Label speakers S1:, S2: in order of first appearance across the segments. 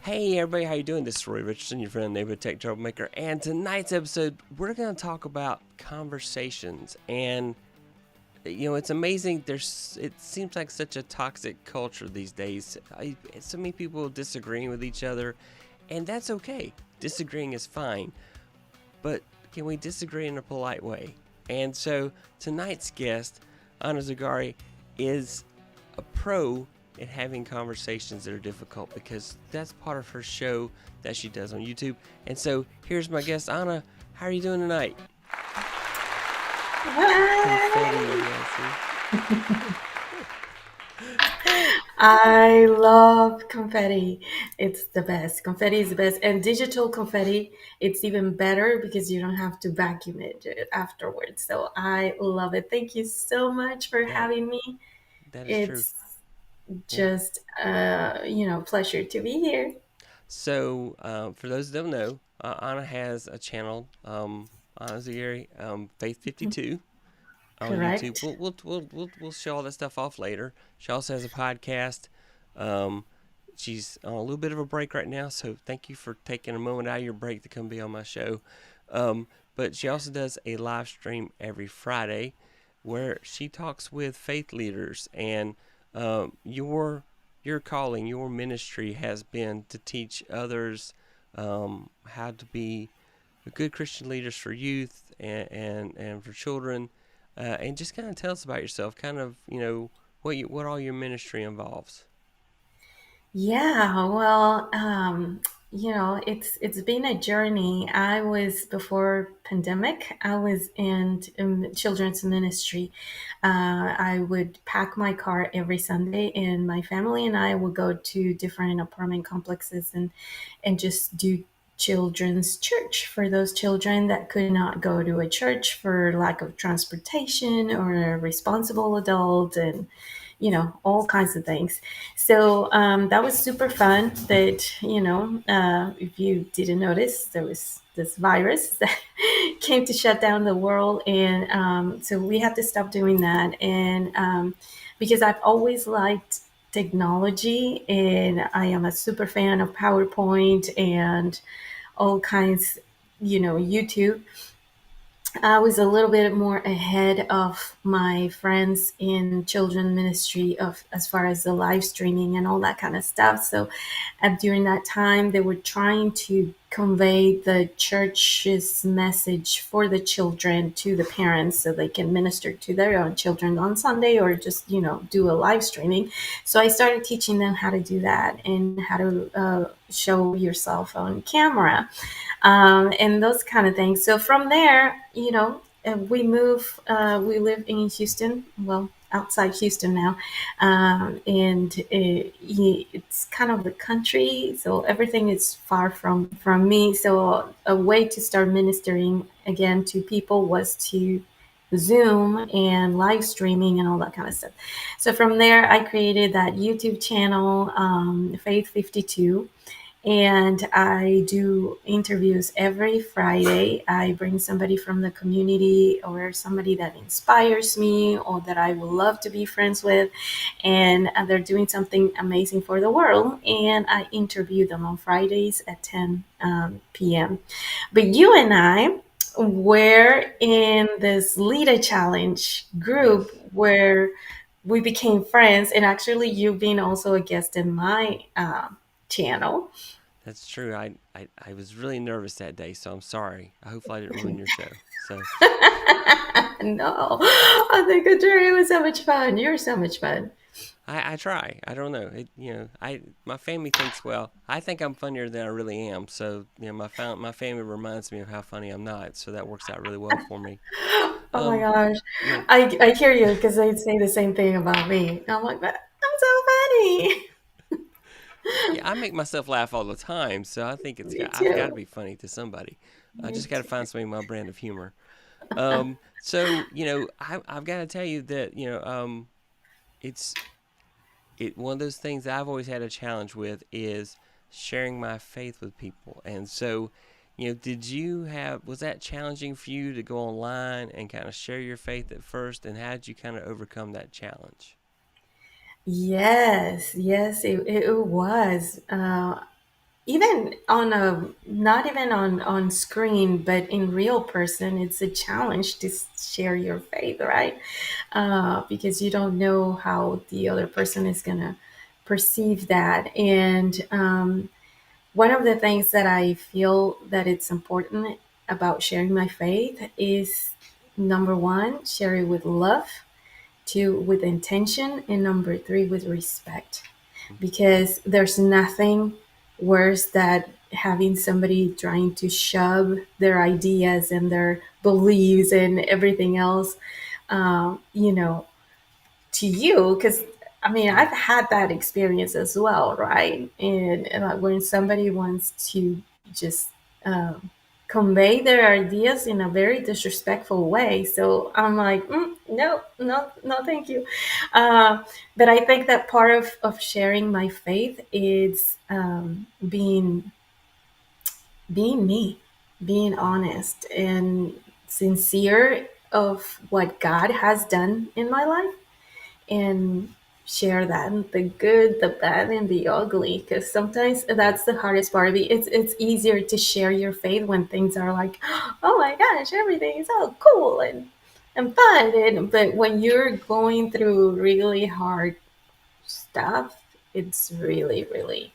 S1: Hey everybody, how you doing? This is Roy Richardson, your friend, neighborhood tech troublemaker, and tonight's episode we're going to talk about conversations. And it's amazing. It seems like such a toxic culture these days. So many people disagreeing with each other, and that's okay. Disagreeing is fine, but can we disagree in a polite way? And so tonight's guest, Ana Zugheri, is a pro at having conversations that are difficult because that's part of her show that she does on YouTube. And so here's my guest, Ana. How are you doing tonight? Confetti,
S2: I love confetti. It's the best. Confetti is the best. And digital confetti, it's even better because you don't have to vacuum it afterwards. So I love it. Thank you so much for
S1: that
S2: having me.
S1: that is true.
S2: It's
S1: Yeah.
S2: just, pleasure to be here.
S1: So for those that don't know, Ana has a channel, Ana Zugheri, Faith 52 on YouTube.
S2: Correct.
S1: We'll show all that stuff off later. She also has a podcast. Um, she's on a little bit of a break right now, so thank you for taking a moment out of your break to come be on my show. But she also does a live stream every Friday where she talks with faith leaders, and your calling, your ministry has been to teach others how to be good Christian leaders for youth and for children, and just kind of tell us about yourself, kind of what all your ministry involves.
S2: Yeah, well, it's been a journey. I was before pandemic. I was in children's ministry. I would pack my car every Sunday, and my family and I would go to different apartment complexes and just do children's church for those children that could not go to a church for lack of transportation or a responsible adult and all kinds of things. So that was super fun. That if you didn't notice, there was this virus that came to shut down the world, and so we had to stop doing that. And because I've always liked technology, and I am a super fan of PowerPoint and all kinds, YouTube. I was a little bit more ahead of my friends in children ministry of as far as the live streaming and all that kind of stuff. So during that time, they were trying to convey the church's message for the children to the parents so they can minister to their own children on Sunday or just, do a live streaming. So I started teaching them how to do that and how to show yourself on camera and those kind of things. So from there, we move. We live in Houston. Well, outside Houston now, and it's kind of the country, so everything is far from me. So a way to start ministering again to people was to Zoom and live streaming and all that kind of stuff. So from there, I created that YouTube channel, Faith 52, and I do interviews every Friday. I bring somebody from the community or somebody that inspires me or that I would love to be friends with, and they're doing something amazing for the world. And I interview them on Fridays at 10 p.m. But you and I were in this Leader Challenge group
S1: Yes,
S2: where we became friends, and actually, you've been also a guest in my channel.
S1: that's true. I was really nervous that day, so I'm sorry. I hope I didn't ruin your show. So
S2: No, I think the journey was so much fun. You're so much fun.
S1: I try. I don't know. I my family thinks, well, I think I'm funnier than I really am. So my family reminds me of how funny I'm not. So that works out really well for me.
S2: Oh my
S1: Um,
S2: gosh.
S1: you know,
S2: I hear you because they'd say the same thing about me. I'm like, but I'm so funny.
S1: yeah, I make myself laugh all the time. So I think
S2: Me
S1: I've got to
S2: too.
S1: be funny to somebody. I
S2: Me
S1: just got to
S2: too.
S1: find something my brand of humor. So I've got to tell you that it's one of those things that I've always had a challenge with is sharing my faith with people. And so, did you have was that challenging for you to go online and kind of share your faith at first? And how did you kind of overcome that challenge?
S2: Yes, yes, it was. even on a not even on screen, but in real person, it's a challenge to share your faith, right? Because you don't know how the other person is gonna perceive that. And one of the things that I feel that it's important about sharing my faith is, number one, share it with love, two, with intention, and number three, with respect. Because there's nothing worse than having somebody trying to shove their ideas and their beliefs and everything else, you know, to you. Because I mean,
S1: Yeah.
S2: I've had that experience as well, right? And like when somebody wants to just um, convey their ideas in a very disrespectful way, so I'm like, no, no, no, thank you. uh, but I think that part of sharing my faith is being me, being
S1: Yeah.
S2: honest and sincere of what God has done in my life, and share that, the good, the bad, and the ugly, because sometimes
S1: Yeah.
S2: that's the hardest part of it. It's easier to share your faith when things are like, oh my gosh, everything is so cool and fun, but when you're going through really hard stuff, it's really, really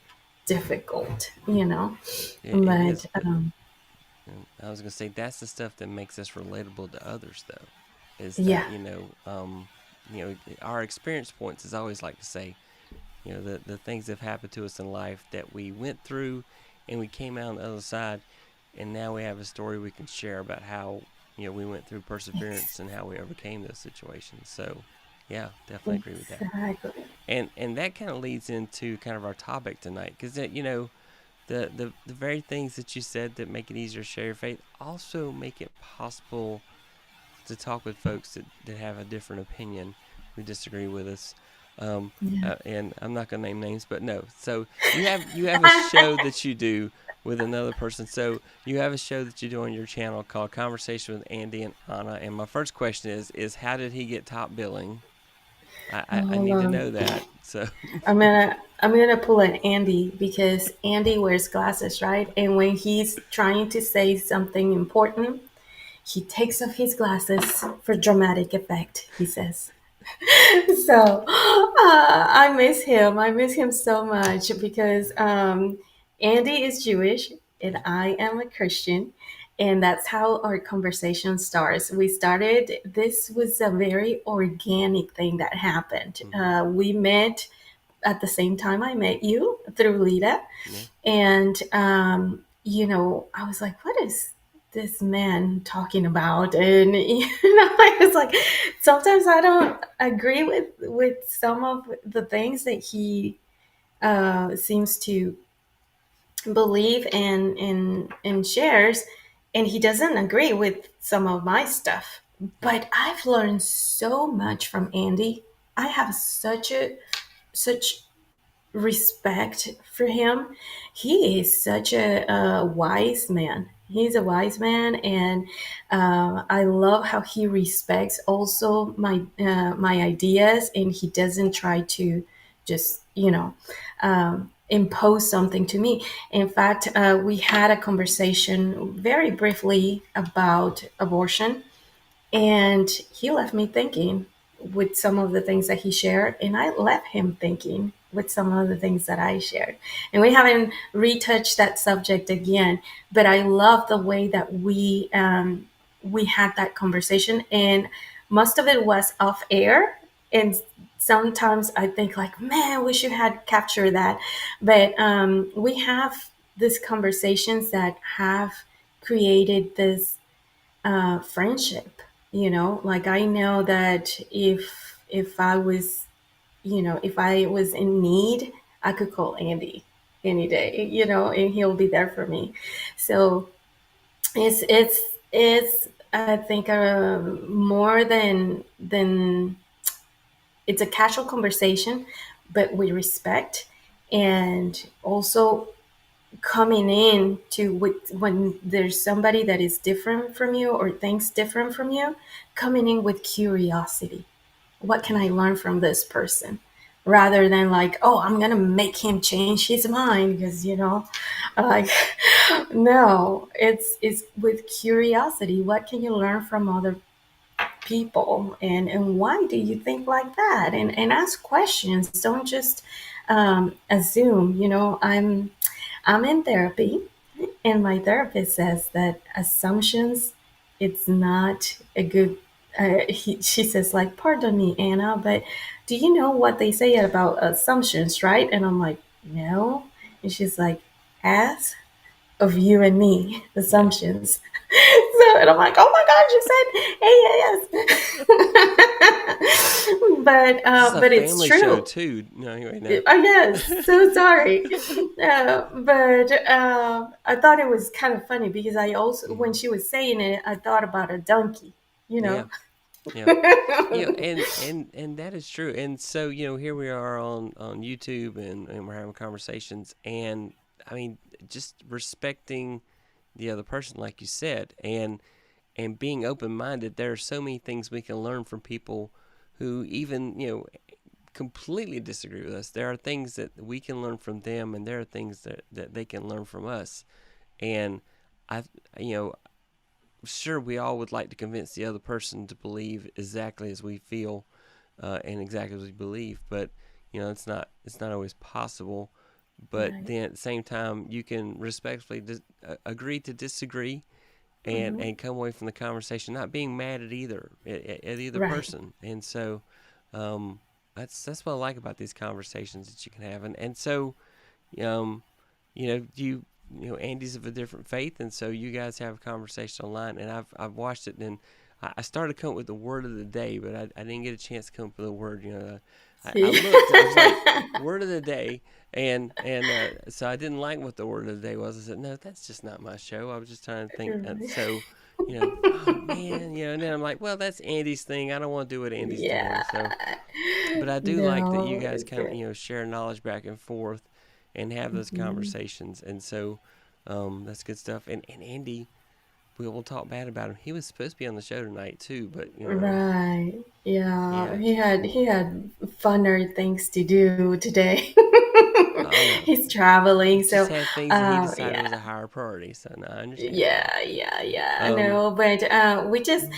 S2: difficult, you know.
S1: It
S2: But
S1: is, but and I was gonna say that's the stuff that makes us relatable to others, though, is
S2: yeah,
S1: that our experience points is always like to say, the things that have happened to us in life that we went through, and we came out on the other side, and now we have a story we can share about how we went through perseverance and how we overcame those situations. So, yeah, definitely agree with that.
S2: exactly.
S1: And that kind of leads into kind of our topic tonight, because the very things that you said that make it easier to share your faith also make it possible to talk with folks that have a different opinion, who disagree with us.
S2: Yeah.
S1: And I'm not gonna name names, but no. So you have a show that you do with another person. So you have a show that you do on your channel called Conversation with Andy and Anna. And my first question is how did he get top billing? I
S2: Hold
S1: need to
S2: on.
S1: know that. So
S2: I'm gonna pull an Andy because Andy wears glasses, right? And when he's trying to say something important, he takes off his glasses for dramatic effect, he says. So I miss him. I miss him so much because Andy is Jewish and
S1: yeah.
S2: I am a Christian. And that's how our conversation starts. This was a very organic thing that happened.
S1: Mm-hmm.
S2: We met at the same time I met you through Lita.
S1: Yeah.
S2: And, I was like, what is this man talking about? And, I was like, sometimes I don't agree with some of the things that he seems to believe and shares. And he doesn't agree with some of my stuff.
S1: Yeah.
S2: But I've learned so much from Andy. I have such respect for him. He is such a wise man. He's a wise man, and I love how he respects also my ideas, and he doesn't try to just impose something to me. In fact, we had a conversation very briefly about abortion, and he left me thinking with some of the things that he shared, and I left him thinking with some of the things that I shared. And we haven't retouched that subject again, but I love the way that we had that conversation, and most of it was off air. And sometimes I think like, man, we should have captured that. But we have these conversations that have created this friendship. Like I know that if I was, if I was in need, I could call Andy any day, and he'll be there for me. So it's I think more than it's a casual conversation, but with respect, and also coming in to with when there's somebody that is different from you or thinks different from you, coming in with curiosity. What can
S1: Yeah.
S2: I learn from this person? rather than like, oh, I'm gonna make him change his mind because like no, it's with curiosity. What can you learn from other people, and why do you think like that? And ask questions. Don't just assume. I'm in therapy, and my therapist says that assumptions, it's not a good. She says like, "Pardon me, Anna, but do you know what they say about assumptions, right?" And I'm like, "No," and she's like, "Ask of you and me,
S1: Yeah.
S2: assumptions." So, and I'm like, "Oh my God, you said hey, yes."
S1: This is a
S2: But it's
S1: family show
S2: true.
S1: too. No, anyway, no.
S2: Yes, so sorry. But I thought it was kind of funny because I also, when
S1: Hmm.
S2: she was saying it, I thought about a donkey, you
S1: Yeah.
S2: know?
S1: Yeah. And that is true. And so, here we are on YouTube, and we're having conversations, and I mean, just respecting the other person, like you said, and being open minded. There are so many things we can learn from people who even, completely disagree with us. There are things that we can learn from them, and there are things that they can learn from us. And I, you know, sure, we all would like to convince the other person to believe exactly as we feel, and exactly as we believe, but it's not always possible. But
S2: Right.
S1: then at the same time, you can respectfully agree to disagree, and
S2: Hmm.
S1: and come away from the conversation not being mad at either
S2: Right.
S1: person. And so, um, that's what I like about these conversations that you can have. And so, um, Andy's of a different faith, and so you guys have a conversation online, and I've watched it, and I started to come up with the word of the day, but I didn't get a chance to come up with a word. I
S2: See?
S1: looked, I was like, word of the day, and so I didn't like what the word of the day was. I said, no, that's just not my show. I was just trying to think. So, oh man, and then I'm like, well, that's Andy's thing. I don't want to do what Andy's doing.
S2: Yeah.
S1: So, but I do like that you
S2: No,
S1: guys
S2: it's
S1: kind of
S2: good.
S1: share knowledge back and forth, and have those
S2: Hmm.
S1: conversations. And so, that's good stuff. And Andy, we will talk bad about him. He was supposed to be on the show tonight too, but
S2: Right. Yeah.
S1: yeah,
S2: He had funner things to do today.
S1: I know.
S2: He's traveling,
S1: Just
S2: so
S1: had things that he decided was
S2: yeah.
S1: a higher priority. So no, I understand that.
S2: Yeah.
S1: Um,
S2: No, but we just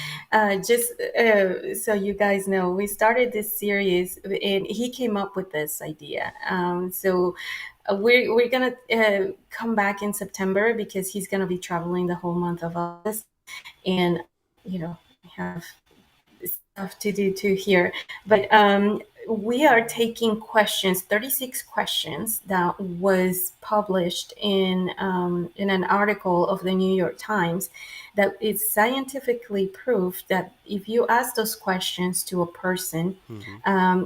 S2: so you guys know, we started this series, and he came up with this idea. So we're gonna come back in September because he's gonna be traveling the whole month of August, and we have stuff to do too here. But we are taking questions, 36 questions that was published in an article of the New York Times, that it's scientifically proved that if you ask those questions to a person,
S1: hmm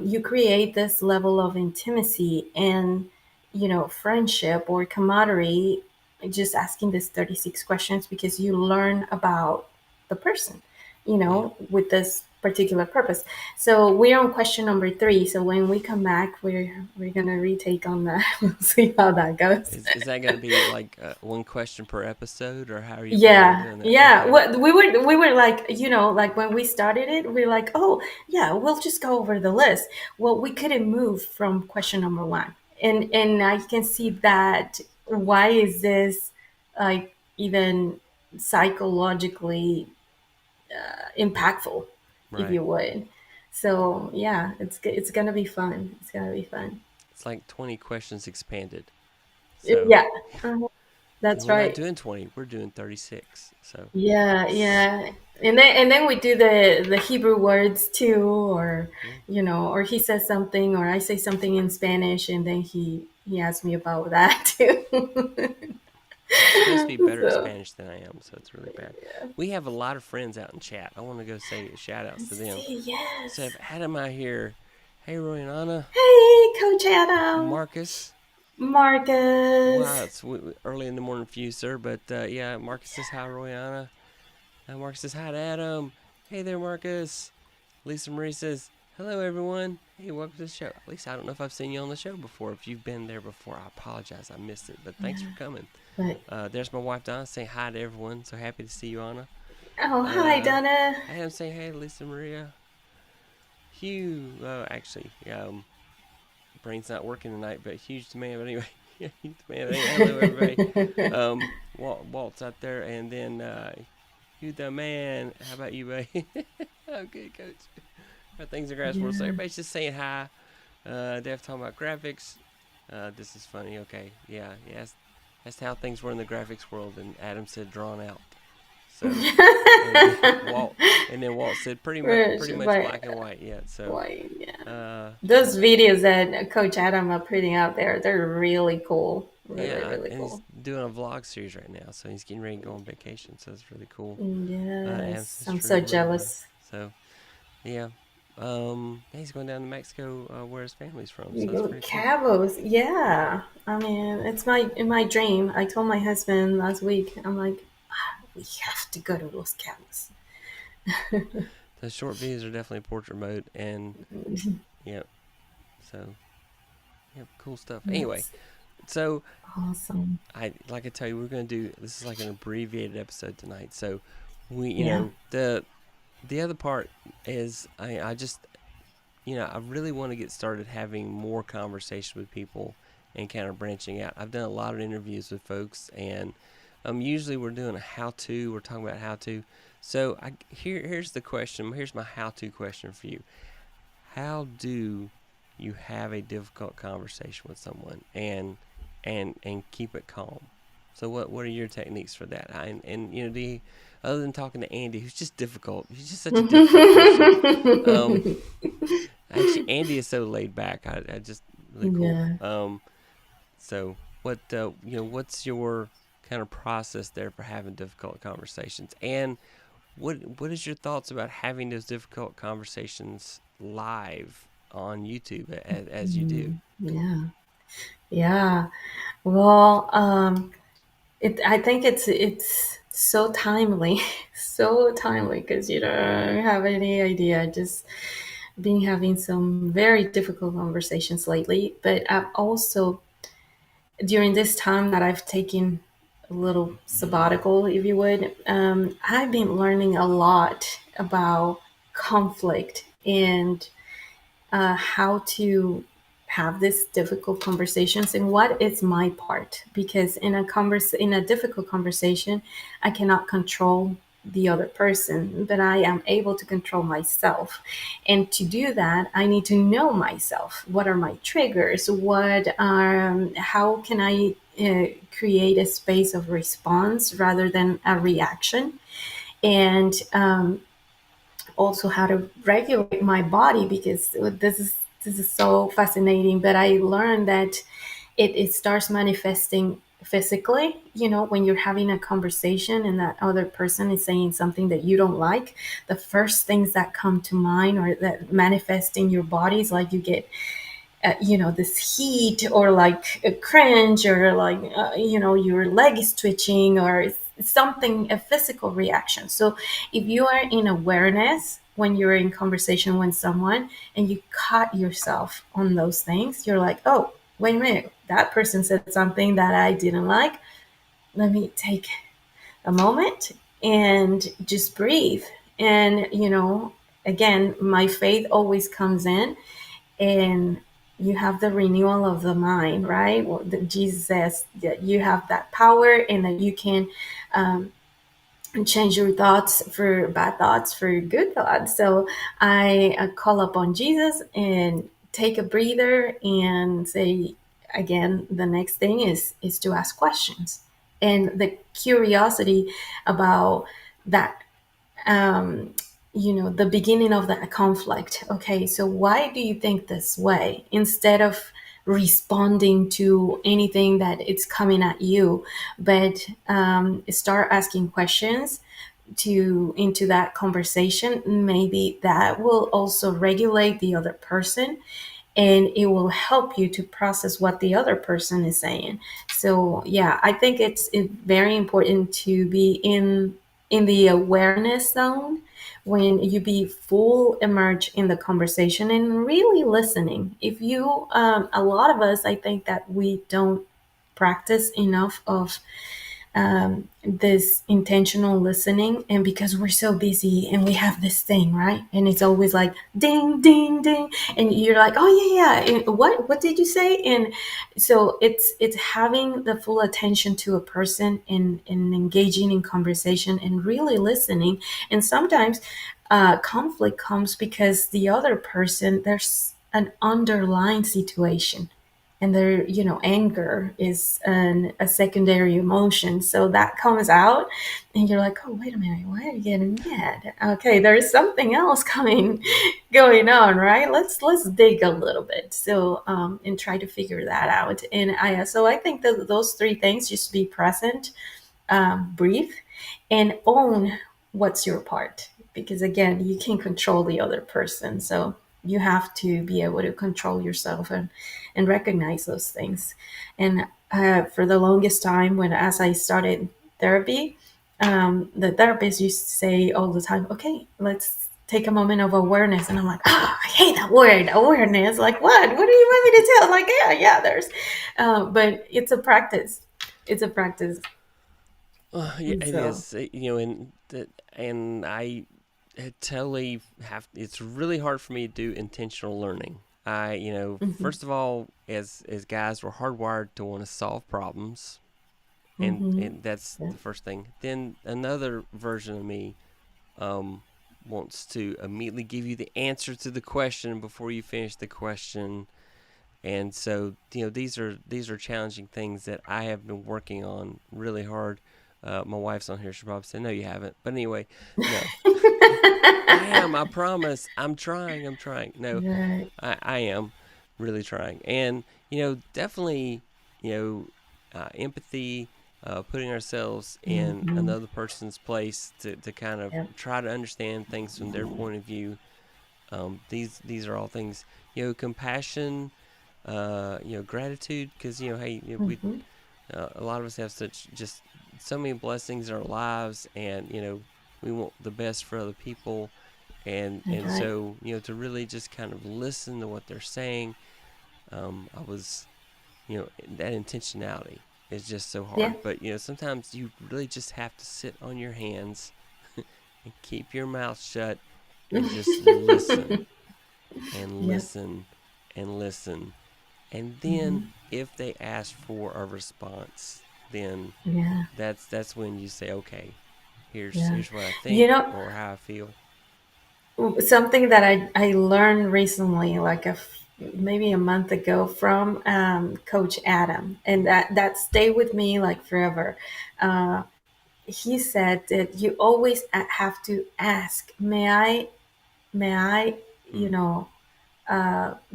S2: you create this level of intimacy and friendship or camaraderie, just asking these 36 questions, because you learn about the person,
S1: yeah.
S2: with this particular purpose. So we're on question number 3. So when we come back, we're gonna retake on that. We'll see how that goes.
S1: Is that going to be like one question per episode, or how are you planning on
S2: Yeah,
S1: doing that?
S2: yeah.
S1: Okay.
S2: What we were like, like when we started it, we are like, oh yeah, we'll just go over the list. Well, we couldn't move from question number 1, and I can see that. Why is this like even psychologically impactful, if
S1: Right.
S2: you would? So yeah, it's gonna be fun. It's gonna be fun.
S1: It's like 20 questions expanded. So,
S2: Yeah, uh-huh.
S1: and
S2: That's
S1: we're not
S2: right.
S1: doing 20, we're doing 36. So,
S2: Yeah. And then we do the Hebrew words too, or
S1: yeah.
S2: or he says something, or I say something in Spanish, and then he asks me about that too.
S1: He's supposed to be better at
S2: So
S1: Spanish than I am, so it's really bad. We have a lot of friends out in chat. I want to go say shout outs to them.
S2: see,
S1: So, I have
S2: yes.
S1: Adam out here. Hey, Roy and Anna.
S2: Hey, Coach Adam,
S1: Marcus. Wow,
S2: Marcus.
S1: it's early in the morning for you, sir. But yeah, Marcus says hi, Royana. Marcus says hi to Adam. Hey there, Marcus. Lisa Marie says hello, everyone. Hey, welcome to the show. At least I don't know if I've seen you on the show before. If you've been there before, I apologize. I missed it. But thanks for
S2: Yeah,
S1: coming.
S2: but
S1: There's my wife, Donna, saying hi to everyone. So happy to see you, Anna.
S2: oh, hi, Donna.
S1: Adam saying hey, Lisa Maria. Hugh, actually, brain's not working tonight, but huge demand. But anyway, yeah, huge demand. Hello, everybody. Walt's out there, and then you the man. How about you, buddy? Okay, coach. How things in grass world? So
S2: Yeah.
S1: everybody's just saying hi. They're talking about graphics. This is funny. Okay, yeah. That's how things were in the graphics world. And Adam said drawn out. So and Walt Walt said pretty much black and
S2: But
S1: white. Yeah. So
S2: why? Yeah.
S1: uh,
S2: Those videos that Coach Adam are putting out there, they're really cool. Really,
S1: yeah,
S2: really
S1: and he's
S2: cool.
S1: doing a vlog series right now. So he's getting ready to go on vacation. So it's really cool. Adam
S2: Yes,
S1: says
S2: I'm
S1: true
S2: so
S1: love.
S2: jealous.
S1: So yeah. He's going down to Mexico, where his family's from.
S2: You
S1: So that's
S2: go
S1: pretty cool.
S2: Cabos, yeah. I mean, it's my dream. I told my husband last week. I'm like, we have to go to Los Cabos.
S1: The short videos are definitely portrait mode, and yep. So yep, cool stuff. Anyway,
S2: That's
S1: so
S2: awesome.
S1: I tell you, we're gonna do this is like an abbreviated episode tonight. So we
S2: Yeah.
S1: the other part is I just I really want to get started having more conversation with people and kind of branching out. I've done a lot of interviews with folks, and usually we're doing a how-to. We're talking about how-to. So here's the question. Here's my how-to question for you. How do you have a difficult conversation with someone and keep it calm? So what are your techniques for that? And do you, other than talking to Andy, who's just difficult, he's just such a difficult person. Um, Actually, Andy is so laid back. I just really cool.
S2: Yeah.
S1: So what's your kind of process there for having difficult conversations? And what is your thoughts about having those difficult conversations live on YouTube as you do?
S2: Yeah. Yeah. Well, I think it's so timely, so timely because you don't have any idea. Just been having some very difficult conversations lately, but I've also during this time that I've taken a little sabbatical, if you would, I've been learning a lot about conflict and how to have these difficult conversations and what is my part because in a difficult conversation I cannot control the other person, but I am able to control myself. And to do that, I need to know myself. What are my triggers? How can I create a space of response rather than a reaction? And also how to regulate my body because this is so fascinating. But I learned that it starts manifesting physically, when you're having a conversation and that other person is saying something that you don't like. The first things that come to mind or that manifest in your body is like you get this heat or like a cringe or like your leg is twitching or it's something, a physical reaction. So if you are in awareness when you're in conversation with someone and you caught yourself on those things, you're like, oh, wait a minute, that person said something that I didn't like. Let me take a moment and just breathe. And again, my faith always comes in, and you have the renewal of the mind, right? Well, Jesus says that you have that power and that you can um, change your thoughts for bad thoughts for good thoughts. So I call upon Jesus and take a breather and say, again, the next thing is to ask questions. And the curiosity about that, um, the beginning of that conflict. Okay, so why do you think this way? Instead of responding to anything that it's coming at you, but start asking questions to into that conversation. Maybe that will also regulate the other person and it will help you to process what the other person is saying. So yeah, I think it's very important to be in the awareness zone when you be full immersed in the conversation and really listening. If you a lot of us, I think that we don't practice enough of this intentional listening. And because we're so busy and we have this thing, right, and it's always like ding ding ding, and you're like, oh yeah, yeah, and what did you say? And so it's having the full attention to a person and engaging in conversation and really listening. And sometimes conflict comes because the other person, there's an underlying situation, and their, anger is a secondary emotion, so that comes out, and you're like, oh wait a minute, why are you getting mad? Okay, there's something else coming going on, right? Let's dig a little bit, so and try to figure that out. And I think that those three things: just be present, breathe, and own what's your part. Because again, you can't control the other person. So you have to be able to control yourself and recognize those things. And for the longest time, as I started therapy, the therapist used to say all the time, okay, let's take a moment of awareness. And I'm like, I hate that word, awareness. Like, what do you want me to tell? Like, yeah, there's, but it's a practice. It's a practice.
S1: Yeah,
S2: And
S1: it
S2: so,
S1: is. And I totally have. It's really hard for me to do intentional learning.
S2: mhm,
S1: First of all, as guys, we're hardwired to want to solve problems,
S2: mhm,
S1: and that's
S2: yeah,
S1: the first thing. Then another version of me um, wants to immediately give you the answer to the question before you finish the question. And so, these are challenging things that I have been working on really hard. My wife's on here; she probably said, "No, you haven't." But anyway, no, I am. I promise. I'm trying. I'm trying. No,
S2: right.
S1: I am really trying. And definitely, empathy, putting ourselves in
S2: Mhm,
S1: another person's place to kind of
S2: yep,
S1: try to understand things from their point of view. These are all things. Compassion, gratitude, because hey, we
S2: mhm,
S1: a lot of us have such just so many blessings in our lives, and we want the best for other people, and
S2: right.
S1: so to really just kind of listen to what they're saying. I was that intentionality is just so
S2: Yeah.
S1: hard, but sometimes you really just have to sit on your hands and keep your mouth shut and just listen and
S2: Yep.
S1: listen and listen. And then
S2: Mhm,
S1: if they ask for a response, then
S2: yeah.
S1: that's when you say, okay, here's
S2: Yeah.
S1: here's what I
S2: You
S1: think
S2: know,
S1: or how I feel.
S2: something that I learned recently, like maybe a month ago, from Coach Adam, and
S1: Mm,
S2: that stayed with me like forever. Uh, he said that you always have to ask, may I, you
S1: mm,
S2: know,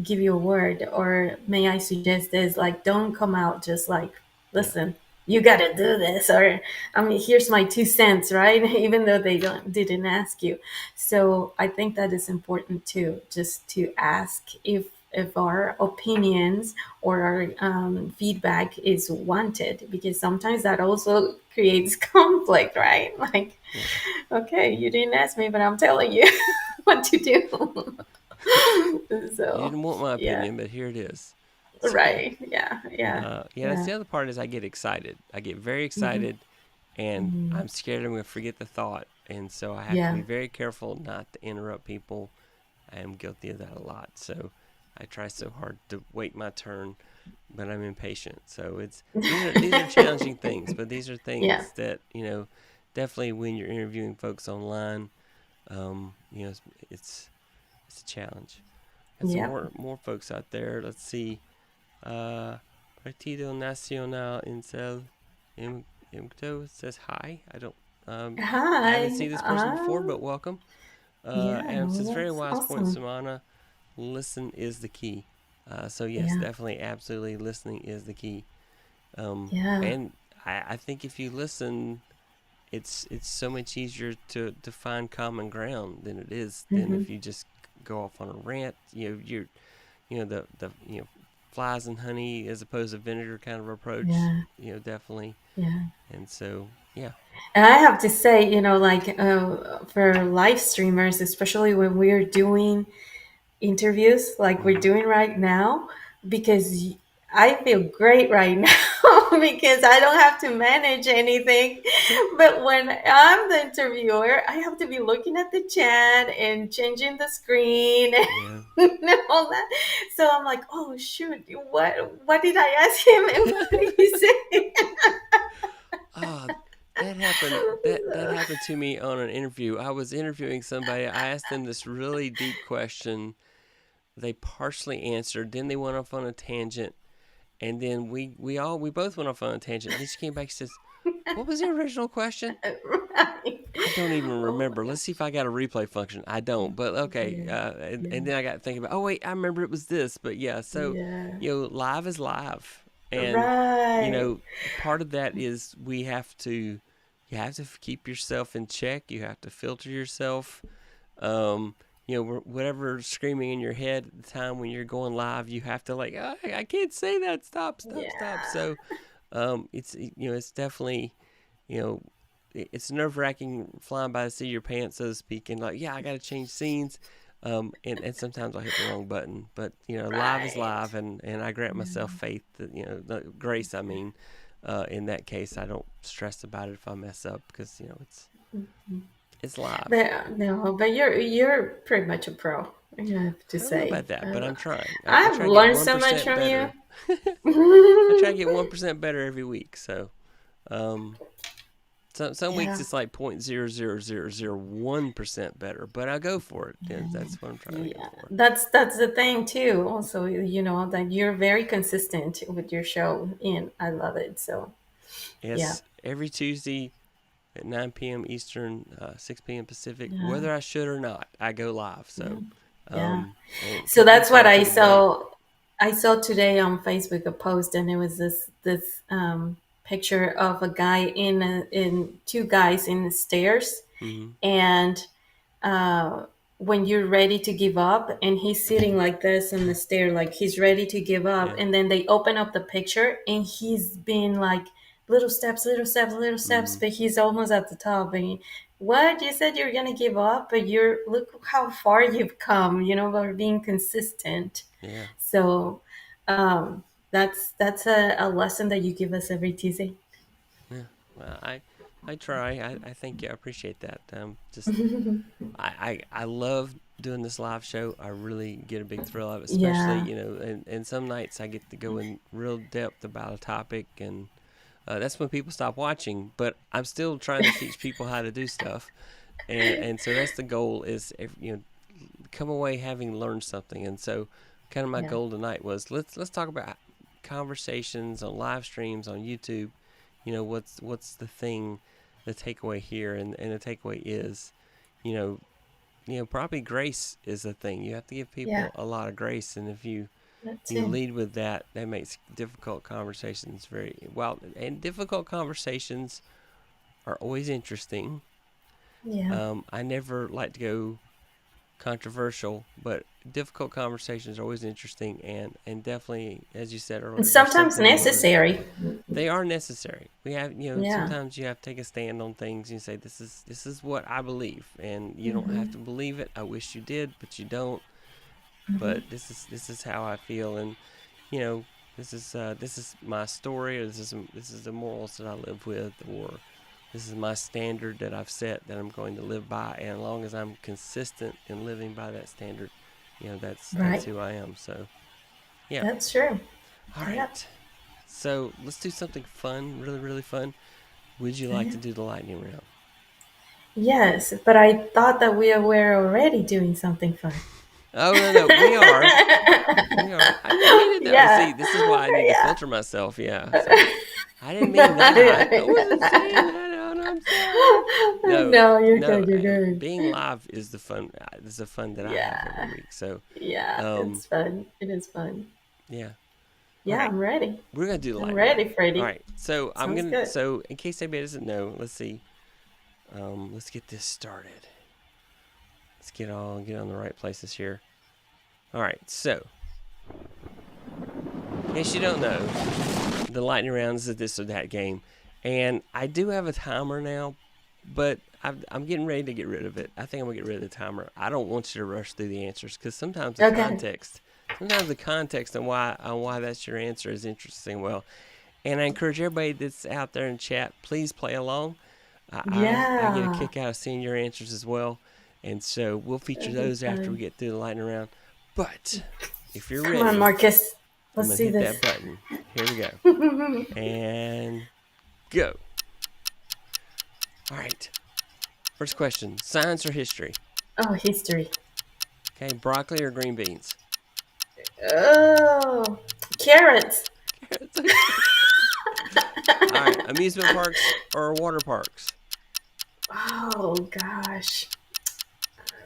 S2: give you a word, or may I suggest this? Like, don't come out just like,
S1: yeah,
S2: listen, you got to do this, or I mean, here's my 2 cents, right? Even though they didn't ask you. So I think that is important too, just to ask if our opinions or our feedback is wanted, because sometimes that also creates conflict, right? Like,
S1: yeah.
S2: okay, you didn't ask me, but I'm telling you what to do.
S1: You
S2: So,
S1: didn't want my
S2: yeah,
S1: opinion, but here it is. So,
S2: right. Yeah, yeah,
S1: yeah, that's
S2: yeah.
S1: the other part is I get excited. I get very
S2: Hmm.
S1: excited, and
S2: Hmm.
S1: I'm scared I'm going to forget the thought, and so I have to
S2: Yeah,
S1: be very careful not to interrupt people. I am guilty of that a lot, so I try so hard to wait my turn, but I'm impatient. So these are challenging things, but these are
S2: yeah,
S1: things that definitely when you're interviewing folks online, um, you know, it's it's, it's a challenge. Got some
S2: yeah.
S1: more folks out there. Let's see. Uh, Partido Nacional Incel Imto says hi. I haven't
S2: Hi.
S1: seen this person before, but welcome.
S2: Yeah,
S1: Adam
S2: well,
S1: says very
S2: that's
S1: wise point,
S2: awesome.
S1: Samana. Listen is the key. So yes,
S2: Yeah,
S1: definitely, absolutely, listening is the key.
S2: yeah.
S1: And I think if you listen, it's so much easier to find common ground than
S2: Hmm.
S1: if you just go off on a rant. The flies and honey as opposed to vinegar kind of approach.
S2: Yeah,
S1: Definitely.
S2: yeah.
S1: And so yeah.
S2: And I have to say, like for live streamers, especially when we're doing interviews like we're
S1: Mm-hmm.
S2: doing right now, because I feel great right now because I don't have to manage anything. But when I'm the interviewer, I have to be looking at the chat and changing the screen
S1: Yeah.
S2: and all that. So I'm like, oh shoot, what did I ask him and what did he say?
S1: Ah, that happened. That happened to me on an interview. I was interviewing somebody. I asked them this really deep question. They partially answered. Then they went off on a tangent, and then we both went off on a tangent. And then she came back and says, "What was the original question?"
S2: Right.
S1: I don't even
S2: Oh my
S1: remember. Let's see if I got a replay function. I don't, but okay.
S2: God.
S1: And then I got thinking about, oh wait, I remember it was this. But yeah, so
S2: Yeah.
S1: live is live,
S2: Yeah.
S1: and
S2: Right.
S1: part of that is you have to keep yourself in check. You have to filter yourself. Um, whatever screaming in your head at the time when you're going live, you have to like, oh, I can't say that. Stop, stop, stop.
S2: Yeah.
S1: So, it's definitely, you know, it's nerve wracking flying by the seat of your pants, so to speak, and like, yeah, I got to change scenes. And sometimes I hit the wrong button, but live is
S2: Right.
S1: live, and I grant myself faith that the grace. I mean, in that case, I don't stress about it if I mess up because it's live.
S2: But no, but you're pretty much a pro. I have to
S1: I don't know
S2: say,
S1: about that, but I'm trying. I
S2: I've
S1: try to get
S2: learned so much
S1: 1%
S2: from you.
S1: better. I try to get 1% better every week. So, um, some weeks
S2: Yeah.
S1: it's like 0.00001% better, but I go for it. And that's what I'm trying to go
S2: Yeah,
S1: for.
S2: that's the thing too. Also, that you're very consistent with your show, and I love it. So yeah,
S1: Yes, every Tuesday at 9 p.m. Eastern, 6 p.m. Pacific,
S2: yeah,
S1: whether I should or not, I go live.
S2: yeah,
S1: So,
S2: yeah.
S1: and
S2: So
S1: because we
S2: that's what
S1: try to
S2: I
S1: take a break.
S2: saw. I saw today on Facebook a post, and it was this picture of a guy in two guys in the stairs,
S1: Mm-hmm.
S2: and uh, when you're ready to give up, and he's sitting like this on the stair, like he's ready to give up,
S1: Yeah.
S2: and then they open up the picture, and he's been like little steps, little steps, little steps,
S1: Mm-hmm.
S2: but he's almost at the top. And what you said you're gonna give up, but you're look how far you've come, by being consistent.
S1: Yeah.
S2: So that's a lesson that you give us every Tuesday.
S1: Yeah. Well, I try. I thank you. I appreciate that. Just I love doing this live show. I really get a big thrill out of it, especially,
S2: Yeah.
S1: and some nights I get to go in real depth about a topic, and that's when people stop watching. But I'm still trying to teach people how to do stuff, and so that's the goal is, come away having learned something. And so, kind of my
S2: Yeah.
S1: goal tonight was let's talk about conversations on live streams on YouTube. What's the thing, the takeaway here, and the takeaway is, you know, probably grace is the thing. You have to give
S2: Yeah.
S1: people a lot of grace, and if
S2: That's
S1: you
S2: it.
S1: lead with that, that makes difficult conversations very well. And difficult conversations are always interesting.
S2: Yeah.
S1: I never like to go controversial, but difficult conversations are always interesting, and definitely, as you said
S2: And
S1: earlier, there's
S2: sometimes
S1: something more.
S2: necessary.
S1: They are necessary. We have,
S2: Yeah.
S1: sometimes you have to take a stand on things. You say, this is what I believe, and you don't have
S2: Hmm.
S1: to believe it. I wish you did, but you don't.
S2: Hmm.
S1: But this is how I feel, and you know, this is my story, or this is the morals that I live with, or this is my standard that I've set that I'm going to live by. And as long as I'm consistent in living by that standard, that's
S2: Right.
S1: who I am. So yeah.
S2: That's true.
S1: All
S2: Yeah.
S1: right. So let's do something fun, really, really fun. Would you like
S2: Okay.
S1: to do the lightning round?
S2: Yes, but I thought that we were already doing something fun.
S1: Oh no, no, we are. We are. I didn't mean it that way.
S2: Yeah.
S1: See, this is why I need to
S2: Yeah.
S1: filter myself. Yeah. So I didn't mean that. I wasn't saying that. Oh, no, I'm sorry. No,
S2: No, you're
S1: no.
S2: good. You're good.
S1: Being live is the fun. Is the fun that I have every
S2: Yeah.
S1: week. So,
S2: Yeah.
S1: um,
S2: It's fun. It is fun.
S1: yeah. All
S2: Yeah,
S1: right.
S2: I'm ready.
S1: We're gonna do the
S2: I'm
S1: lightning round.
S2: ready,
S1: All
S2: Freddie.
S1: right. So I'm
S2: Sounds
S1: gonna.
S2: good.
S1: So in case anybody doesn't know, let's see. Let's get this started. Let's get on the right places here. All right. So, in case you don't know, the lightning rounds is this or that game, and I do have a timer now, but I'm getting ready to get rid of it. I think I'm gonna get rid of the timer. I don't want you to rush through the answers because sometimes
S2: Okay.
S1: the context on why that's your answer is interesting. Well, And I encourage everybody that's out there in chat, please play along. I get a
S2: Yeah.
S1: kick out of seeing your answers as well. And so we'll feature
S2: That'd be
S1: those after we
S2: fun.
S1: get through the lightning round. But if you're
S2: Come on,
S1: ready,
S2: Marcus.
S1: I'm
S2: Let's
S1: going to
S2: do
S1: hit
S2: this.
S1: that button. Here we go. And go. All right. First question, science or history?
S2: Oh, history.
S1: Okay, broccoli or green beans?
S2: Oh, carrots.
S1: All right, amusement parks or water parks?
S2: Oh gosh.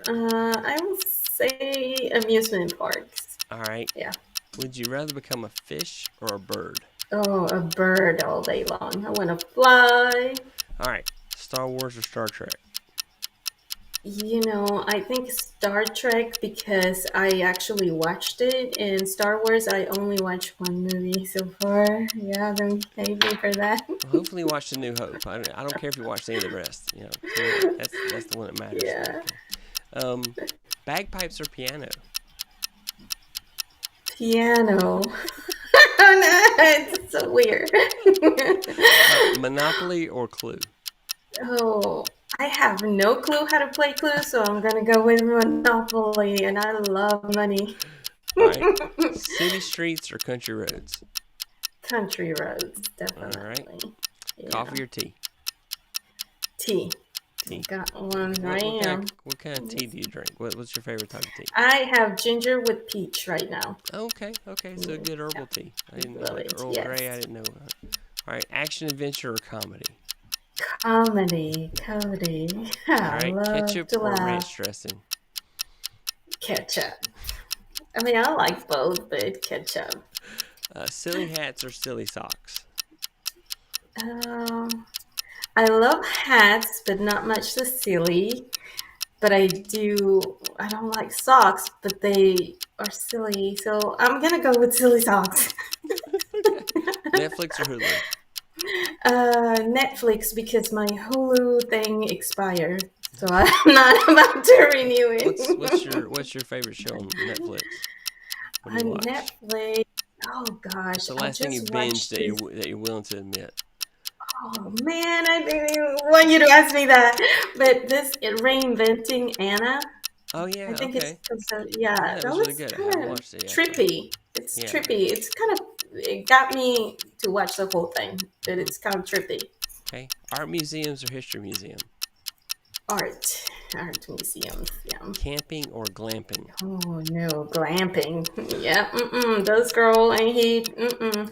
S2: I would say amusement parks.
S1: All right.
S2: Yeah.
S1: Would you rather become a fish or a bird?
S2: Oh, a bird all day long. I want to fly.
S1: All right, Star Wars or Star Trek?
S2: I think Star Trek because I actually watched it. In Star Wars, I only watched one movie so far. Yeah, don't hate me for that.
S1: Well, hopefully you watched A New Hope. I don't care if you watched any of the rest. To me, that's the one that matters.
S2: Yeah.
S1: Okay. Bagpipes or piano?
S2: Piano. Oh, no, it's so weird.
S1: Monopoly or Clue?
S2: Oh, I have no clue how to play Clue, so I'm gonna go with Monopoly, and I love money.
S1: All right. City streets or country roads?
S2: Country roads, definitely.
S1: All right.
S2: Yeah.
S1: Coffee or tea?
S2: Tea.
S1: Tea.
S2: Got one
S1: What
S2: right now.
S1: what kind of tea do you drink? What's your favorite type of tea?
S2: I have ginger with peach right now.
S1: Okay. So good herbal tea. I didn't know
S2: Love
S1: like
S2: it,
S1: Earl
S2: yes.
S1: Grey. I didn't know. All right. Action, adventure, or comedy?
S2: Comedy.
S1: All
S2: I
S1: right.
S2: love
S1: Ketchup
S2: to
S1: or
S2: laugh.
S1: ranch dressing?
S2: Ketchup. I mean, I like both, but ketchup.
S1: Silly hats or silly socks?
S2: I love hats, but not much the silly. But I don't like socks, but they are silly. So I'm going to go with silly socks.
S1: Netflix or Hulu?
S2: Netflix, because my Hulu thing expired. So I'm not about to renew it.
S1: What's your favorite show on Netflix? What do you
S2: On
S1: watch?
S2: Netflix, oh gosh,
S1: What's the
S2: I
S1: last thing you
S2: just
S1: binged
S2: watched
S1: that
S2: this.
S1: you're willing to admit?
S2: Oh man, I didn't even want you to ask me that. But reinventing Anna,
S1: Oh yeah,
S2: I think
S1: okay.
S2: yeah,
S1: Yeah, that
S2: that
S1: was really
S2: was
S1: good. I
S2: kind
S1: haven't
S2: of
S1: watched it yet.
S2: trippy. It's
S1: Yeah.
S2: trippy. It got me to watch the whole thing, but it's kind of trippy.
S1: Okay. Art museums or history museum?
S2: Art museums, yeah.
S1: Camping or glamping?
S2: Oh no, glamping. Yeah, those girl ain't heat.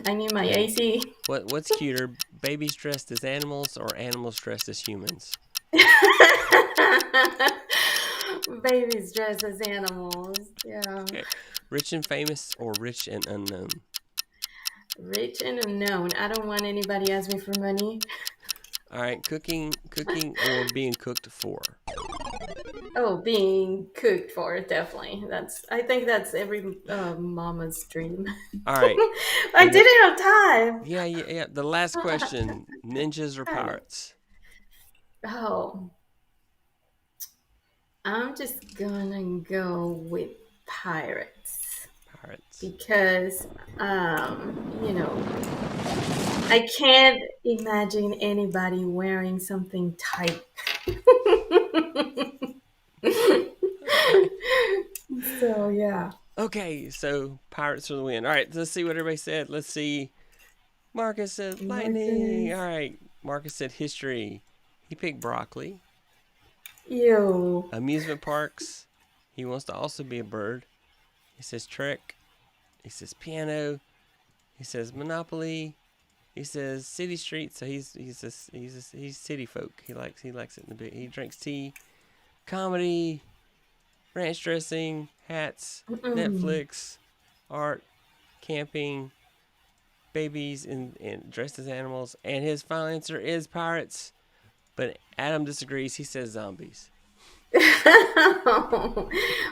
S2: I need my
S1: Okay.
S2: AC.
S1: What's cuter, babies dressed as animals or animals dressed as humans?
S2: Babies dressed as animals. Yeah.
S1: Okay. Rich and famous or rich and unknown?
S2: Rich and unknown. I don't want anybody ask me for money.
S1: All right. Cooking or being cooked for?
S2: Oh, being cooked for, definitely. I think that's every mama's dream.
S1: All right.
S2: I didn't have time.
S1: Yeah. The last question: ninjas or pirates?
S2: Oh, I'm just gonna go with pirates.
S1: Pirates.
S2: Because, I can't imagine anybody wearing something tight. So, yeah.
S1: Okay, so pirates for the win. All right, let's see what everybody said. Let's see. Marcus said lightning. All right, Marcus said history. He picked broccoli.
S2: Ew.
S1: Amusement parks. He wants to also be a bird. He says Trek. He says piano. He says Monopoly. He says city streets. So he's city folk. He likes it in the big. He drinks tea. Comedy. Ranch dressing. Hats. Netflix. Art. Camping. Babies and dressed as animals. And his final answer is pirates. But Adam disagrees. He says zombies.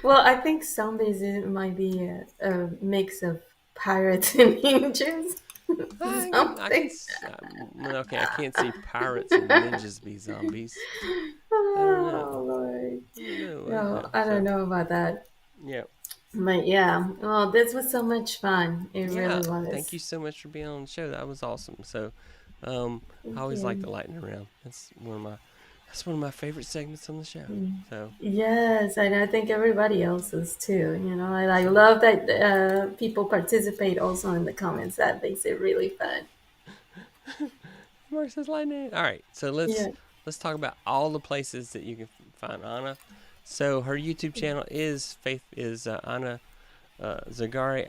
S2: Well, I think zombies might be a mix of pirates and ninjas.
S1: I can't see pirates and ninjas be zombies.
S2: Oh, Lord.
S1: I don't know.
S2: No, I don't know about that.
S1: Yeah.
S2: But yeah, well, this was so much fun. It
S1: Yeah,
S2: really
S1: thank
S2: was.
S1: you so much for being on the show. That was awesome. So, um, I
S2: Thank
S1: always like
S2: you.
S1: the lightning round. That's one of my favorite segments on the show.
S2: Mm.
S1: So,
S2: Yes, and I think everybody else's too. I love that people participate also in the comments. That makes it really fun.
S1: Mark says lightning. All right, so let's
S2: Yeah.
S1: let's talk about all the places that you can find Ana. So her YouTube channel is Ana Zugheri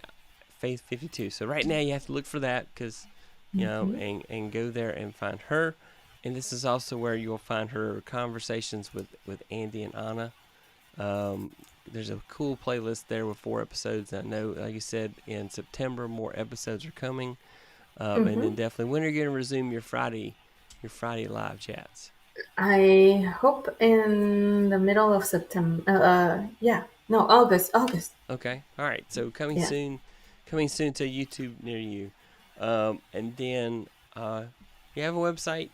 S1: Faith 52. So right now you have to look for that because
S2: Hmm.
S1: and go there and find her. And this is also where you'll find her conversations with Andy and Ana. There's a cool playlist there with 4 episodes. I know, like you said, in September more episodes are coming. And
S2: Hmm.
S1: then definitely, when are you going to resume your Friday live chats?
S2: I hope in the middle of September. Yeah, no, August. August.
S1: Okay, all right. So
S2: Yeah.
S1: coming soon to YouTube near you. And then you have a website.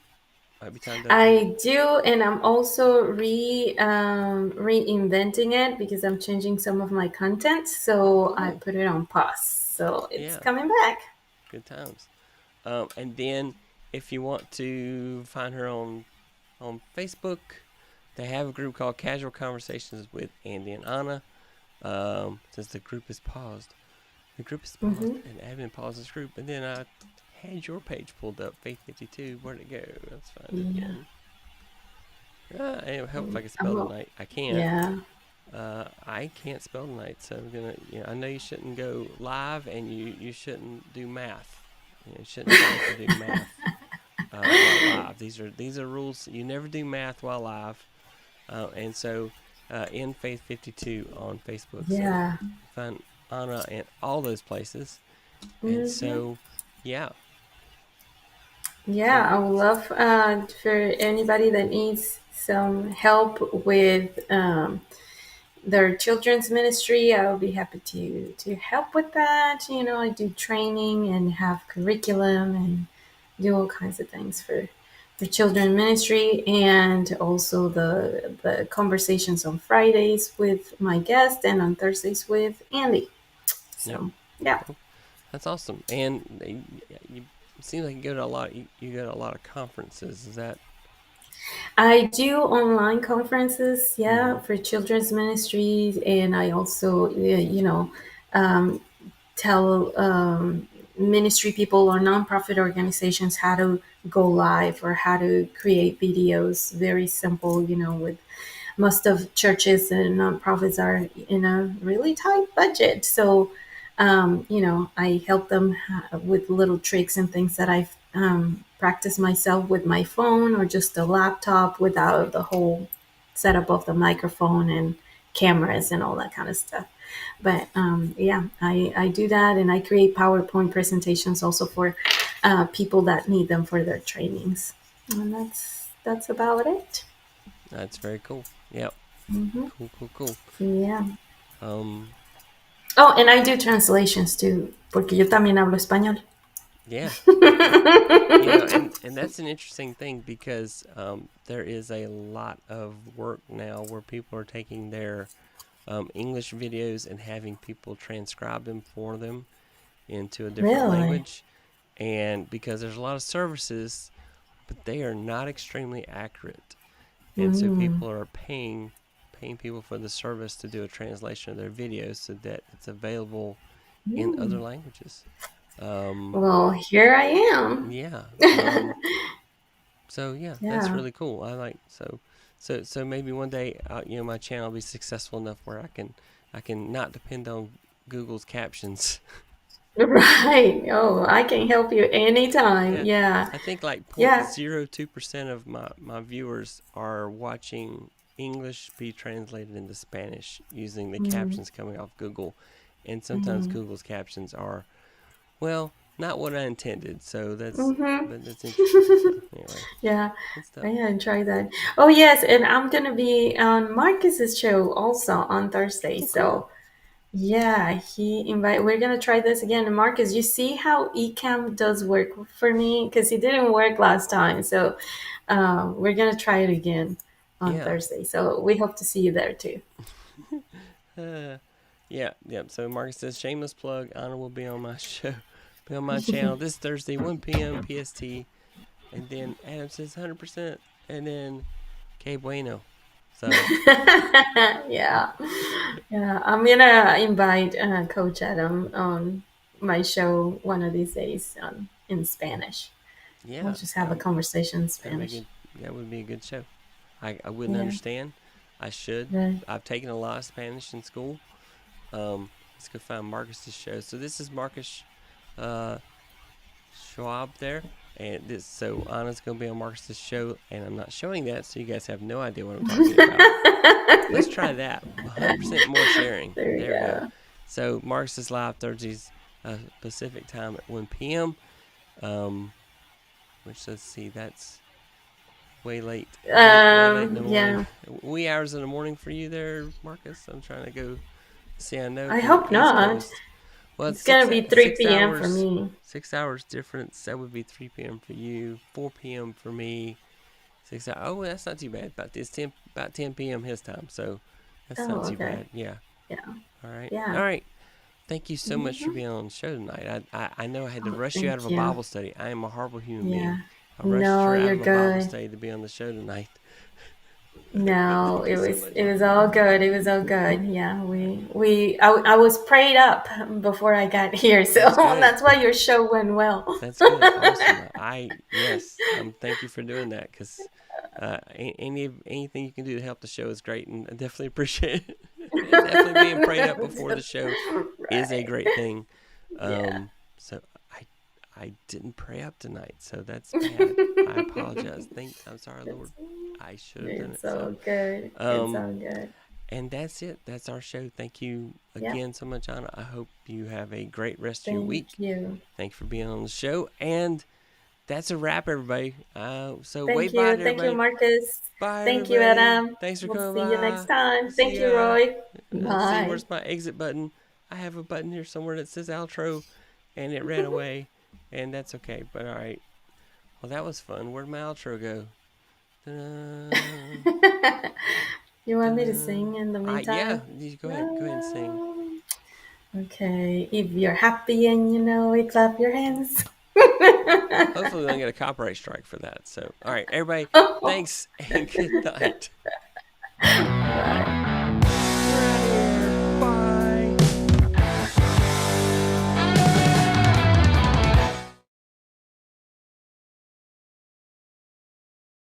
S1: Might be time to update.
S2: I do, and I'm also reinventing it because I'm changing some of my content. So I
S1: Cool.
S2: put it on pause. So it's
S1: Yeah,
S2: coming back.
S1: good times. And then if you want to find her on Facebook, they have a group called Casual Conversations with Andy and Ana. Since the group is paused,
S2: Hmm.
S1: and admin paused this group, and then I had your page pulled up, Faith52. Where'd it go? Let's find it
S2: Yeah.
S1: again. It would help if I could spell
S2: I'm,
S1: tonight. I can't.
S2: yeah.
S1: I can't spell tonight, so I'm gonna. I know you shouldn't go live, and you shouldn't do math. You shouldn't attempt to do math while live. These are rules. You never do math while live, and so in Faith 52 on Facebook. So
S2: Yeah.
S1: find Ana in all those places, and
S2: Hmm.
S1: so yeah. So
S2: Yeah, I would love for anybody that needs some help with their children's ministry. I will be happy to help with that. I do training and have curriculum and do all kinds of things for children ministry, and also the conversations on Fridays with my guest and on Thursdays with Andy.
S1: yep.
S2: So yeah.
S1: Well, that's awesome. And you seem like you go to a lot. You go to a lot of conferences. Is that?
S2: I do online conferences,
S1: Mm-hmm.
S2: yeah, for children's ministries, and I also, um, tell ministry people or nonprofit organizations how to go live or how to create videos. Very simple, with most of churches and nonprofits are in a really tight budget. So, I help them with little tricks and things that I've practiced myself with my phone or just a laptop without the whole setup of the microphone and cameras and all that kind of stuff. But yeah, I do that, and I create PowerPoint presentations also for people that need them for their trainings. And that's about it.
S1: That's very cool. Yep.
S2: Hmm.
S1: Cool. Cool. Cool.
S2: Yeah.
S1: Um.
S2: Oh, and I do translations too, porque yo también hablo español.
S1: Yeah. And that's an interesting thing because there is a lot of work now where people are taking their English videos and having people transcribe them for them into a different
S2: Really?
S1: language. And because there's a lot of services, but they are not extremely accurate. And so
S2: Mm.
S1: people are paying people for the service to do a translation of their videos so that it's available in other
S2: Mm.
S1: languages. Um,
S2: Well, here I am.
S1: yeah. So yeah, that's
S2: Yeah.
S1: really cool. I like so maybe one day my channel will be successful enough where I can not depend on Google's captions.
S2: Right. Oh, I can help you anytime.
S1: Yeah,
S2: Yeah.
S1: I think like
S2: Yeah.
S1: 0.02% of my viewers are watching English be translated into Spanish using the
S2: Mm.
S1: captions coming off Google, and sometimes
S2: Mm.
S1: Google's captions are, well, not what I intended. So
S2: Mm-hmm.
S1: that's interesting. So anyway,
S2: Yeah.
S1: good stuff.
S2: I gotta try that. Oh yes, and I'm gonna be on Marcus's show also on Thursday.
S1: Oh, cool.
S2: So yeah, he invite. We're gonna try this again. And Marcus, you see how Ecamm does work for me because it didn't work last time. So we're gonna try it again on
S1: Yeah.
S2: Thursday. So we hope to see you there too.
S1: Yeah, yeah. So Marcus says, shameless plug. Anna will be on my show, be on my channel this Thursday, 1 p.m. PST. And then Adam says 100%. And then Que Bueno. So
S2: Yeah, yeah. I'm gonna invite Coach Adam on my show one of these days in Spanish. We'll
S1: yeah,
S2: just have a conversation in
S1: that'd be
S2: Spanish.
S1: good. That would be a good show. I wouldn't
S2: Yeah,
S1: understand. I should.
S2: right.
S1: I've taken a lot of Spanish in school. Let's go find Marcus's show. So this is Marcus uh, Schwab there. And this, so Anna's going to be on Marcus's show, and I'm not showing that, so you guys have no idea what I'm talking about. Let's try that. 100% more sharing.
S2: There you
S1: There we go.
S2: go.
S1: So Marcus is live Thursdays Pacific time at 1 p.m. Which, let's see, that's way late. Way late in the morning.
S2: Yeah.
S1: Wee hours in the morning for you there, Marcus. I'm trying to go see. I know
S2: I
S1: from the
S2: hope
S1: East
S2: not.
S1: Coast. Well,
S2: It's gonna be 3 p.m.
S1: hours,
S2: for me.
S1: 6 hours difference. That would be 3 p.m. for you, 4 p.m. for me. 6 hours. Oh, that's not too bad. About 10 p.m. his time. So that's
S2: Oh,
S1: not too
S2: okay.
S1: bad. Yeah.
S2: Yeah.
S1: All right.
S2: Yeah.
S1: All right. Thank you so much for being on the show tonight. I know I had to rush you out of a
S2: Thank you.
S1: Bible study. I am a horrible human being.
S2: Yeah.
S1: I rushed
S2: No,
S1: her out
S2: you're
S1: of a Bible
S2: good.
S1: study to be on the show tonight.
S2: No,
S1: Thank you so much.
S2: it was all good. It was all good. Yeah, I was prayed up before I got here, so
S1: That's good.
S2: that's why your show went well.
S1: That's good. Awesome. Yes. Thank you for doing that, because anything you can do to help the show is great, and I definitely appreciate it. Definitely being prayed up before the show is a great thing.
S2: Yeah.
S1: So I didn't pray up tonight, so that's bad. I apologize. I'm sorry, Lord. I should have done it.
S2: It's all
S1: So,
S2: good. It's all good.
S1: and that's it. That's our show. Thank you
S2: Yeah.
S1: again so much, Anna. I hope you have a great rest of your
S2: Thank
S1: week.
S2: you.
S1: Thank you for being on the show. And that's a wrap, everybody. So
S2: Thank
S1: wave
S2: you.
S1: bye to
S2: Thank you,
S1: everybody.
S2: Marcus.
S1: Bye,
S2: Thank you,
S1: everybody.
S2: Adam.
S1: Thanks for
S2: We'll
S1: coming
S2: see you
S1: by.
S2: next time.
S1: See
S2: Thank you,
S1: ya.
S2: Roy.
S1: Let's see,
S2: Bye.
S1: where's my exit button? I have a button here somewhere that says outro, and it ran away, and that's okay. But all right. Well, that was fun. Where'd my outro go?
S2: You want me to sing in the meantime?
S1: Yeah, you go ahead and sing.
S2: Okay. If you're happy and you know it, clap your hands.
S1: Hopefully we don't get a copyright strike for that. So, all right, everybody, thanks and good night.